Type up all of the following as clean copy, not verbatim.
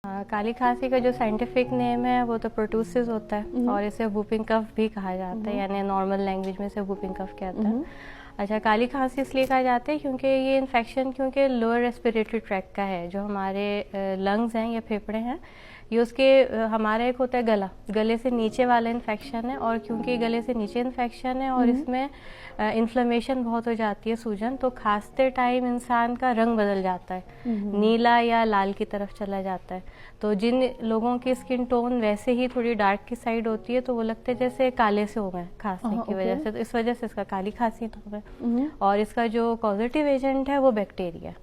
काली खांसी का जो साइंटिफिक नेम है वो तो पर्टूसिस होता है और इसे वूपिंग कफ भी कहा जाता है, यानी नॉर्मल लैंग्वेज में इसे वूपिंग कफ कहते हैं। अच्छा, काली खांसी इसलिए कहा जाता है क्योंकि ये इन्फेक्शन क्योंकि लोअर रेस्पिरेटरी ट्रैक्ट का है, जो हमारे लंग्स हैं या फेफड़े हैं, ये उसके हमारा एक होता है गला, गले से नीचे वाला इन्फेक्शन है, और क्योंकि गले से नीचे इन्फेक्शन है और इसमें इन्फ्लेमेशन बहुत हो जाती है, सूजन, तो खांसते टाइम इंसान का रंग बदल जाता है, नीला या लाल की तरफ चला जाता है। तो जिन लोगों की स्किन टोन वैसे ही थोड़ी डार्क की साइड होती है तो वो लगते हैं जैसे काले से हो गए खांसने की वजह से, तो इस वजह से इसका काली खांसी नाम है। और इसका जो कॉजेटिव एजेंट है वो बैक्टीरिया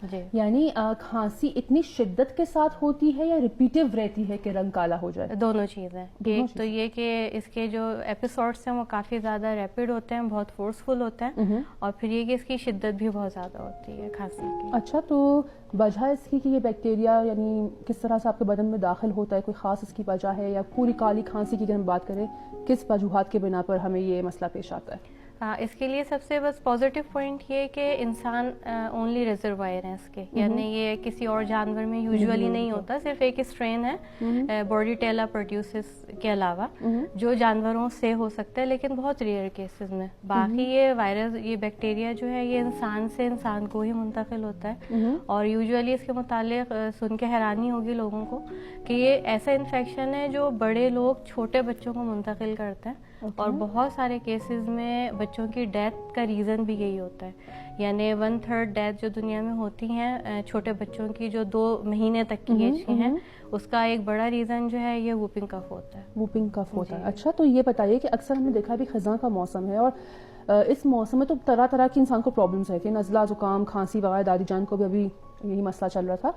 जी। यानी खांसी इतनी शिद्दत के साथ होती है या रिपीटिव रहती है कि रंग काला हो जाए? दोनों चीज़ें। एक तो ये कि इसके जो एपिसोड्स हैं वो काफ़ी ज़्यादा रैपिड होते हैं, बहुत फोर्सफुल होते हैं, और फिर ये कि इसकी शिद्दत भी बहुत ज़्यादा होती है खांसी की। अच्छा, तो वजह इसकी कि ये बैक्टीरिया यानी किस तरह से आपके बदन में दाखिल होता है, कोई ख़ास इसकी वजह है, या पूरी काली खांसी की अगर हम बात करें किस वजूहात के बिना पर हमें ये मसला पेश आता है? इसके लिए सबसे बस पॉजिटिव पॉइंट ये कि इंसान ओनली रिजर्वायर हैं इसके, यानी ये किसी और जानवर में यूजुअली नहीं होता, सिर्फ एक स्ट्रेन है बॉर्डीटेला पर्ट्यूसिस के अलावा जो जानवरों से हो सकता है, लेकिन बहुत रेयर केसेस में। बाकी ये वायरस, ये बैक्टीरिया जो है ये इंसान से इंसान को ही मुंतकिल होता है, और यूजुअली इसके मुतालिक सुन के हैरानी होगी लोगों को कि ये ऐसा इन्फेक्शन है जो बड़े लोग छोटे बच्चों को मुंतकिल करते हैं, और बहुत सारे केसेस में बच्चों की डेथ का रीज़न भी यही होता है, यानी 1/3 डेथ जो दुनिया में होती हैं छोटे बच्चों की जो 2 महीने तक की एज की हैं, उसका एक बड़ा रीज़न जो है ये वूपिंग कफ होता है। वूपिंग कफ होता है। अच्छा, तो ये बताइए कि अक्सर हमने देखा भी ख़ज़ां का मौसम है, और इस मौसम में तो तरह तरह की इंसान को प्रॉब्लम्स है कि नज़ला, ज़ुकाम, खांसी वगैरह। दादी जान को भी अभी यही मसला चल रहा था।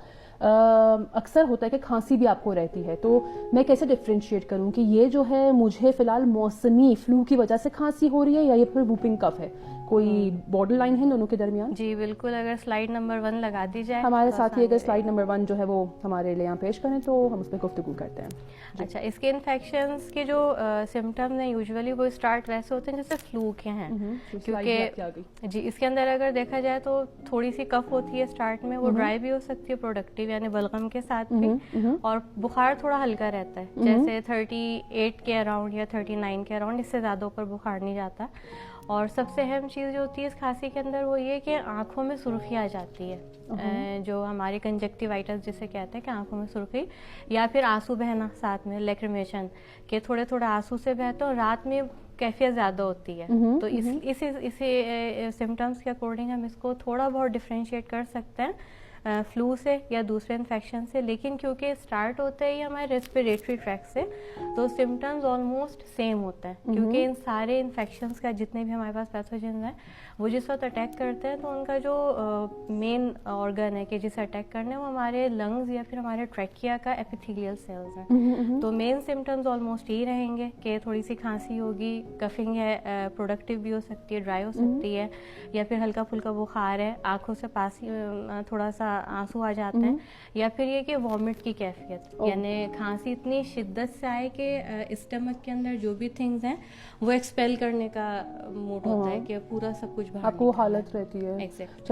अक्सर होता है कि खांसी भी आपको रहती है, तो मैं कैसे डिफ्रेंशिएट करूं कि ये जो है मुझे फ़िलहाल मौसमी फ्लू की वजह से खांसी हो रही है या ये फिर वूपिंग कफ है? कोई बॉर्डर लाइन है दोनों के दरमियान? जी बिल्कुल, अगर स्लाइड नंबर 1 लगा दी जाए हमारे साथ ही, अगर स्लाइड नंबर 1 जो है वो हमारे लिए यहाँ पेश करें तो हम उस पर गुफ्तगू करते हैं। अच्छा, इसके इन्फेक्शंस के जो सिम्टम्स हैं यूजुअली वो स्टार्ट वैसे होते हैं जैसे फ्लू के हैं, क्योंकि जी इसके अंदर अगर देखा जाए तो थोड़ी सी कफ होती है स्टार्ट में, वो ड्राई भी हो सकती है, प्रोडक्टिव यानी बलगम के साथ भी, और बुखार थोड़ा हल्का रहता है, जैसे 38 के अराउंड या 39 के अराउंड, इससे ज़्यादा ऊपर बुखार नहीं जाता। और सबसे अहम चीज़ जो होती है इस खांसी के अंदर वो ये कि आँखों में सुर्खी आ जाती है, जो हमारी कंजक्टिवाइटिस जिसे कहते हैं कि आँखों में सुर्खी, या फिर आंसू बहना साथ में, लैक्रिमेशन के थोड़े थोड़े आंसू से बहते, और रात में कैफियत ज़्यादा होती है। तो इसी सिम्टम्स के अकॉर्डिंग हम इसको थोड़ा बहुत डिफ्रेंशिएट कर सकते हैं फ्लू से या दूसरे इन्फेक्शन से, लेकिन क्योंकि स्टार्ट होता है ये हमारे रेस्पिरेटरी ट्रैक से, तो सिम्टम्स ऑलमोस्ट सेम होता है, क्योंकि इन सारे इन्फेक्शंस का जितने भी हमारे पास पैथोजन हैं वो जिस वक्त अटैक करते हैं तो उनका जो मेन ऑर्गन है कि जिसे अटैक करने वो हमारे लंग्स या फिर हमारे ट्रैकिया का एपिथेलियल सेल्स हैं। तो मेन सिम्टम्स ऑलमोस्ट यही रहेंगे कि थोड़ी सी खांसी होगी, कफिंग है, प्रोडक्टिव भी हो सकती है, ड्राई हो सकती है, या फिर हल्का फुल्का बुखार है, आंखों से पास थोड़ा सा आंसू आ जाते हैं, या फिर ये कि वॉमिट की कैफियत, यानी खांसी इतनी शिद्दत से आए कि स्टमक के अंदर जो भी थिंग्स हैं वो एक्सपेल करने का मूड होता है कि पूरा सब कुछ बाहर आपको हालत रहती है। एग्जैक्टली।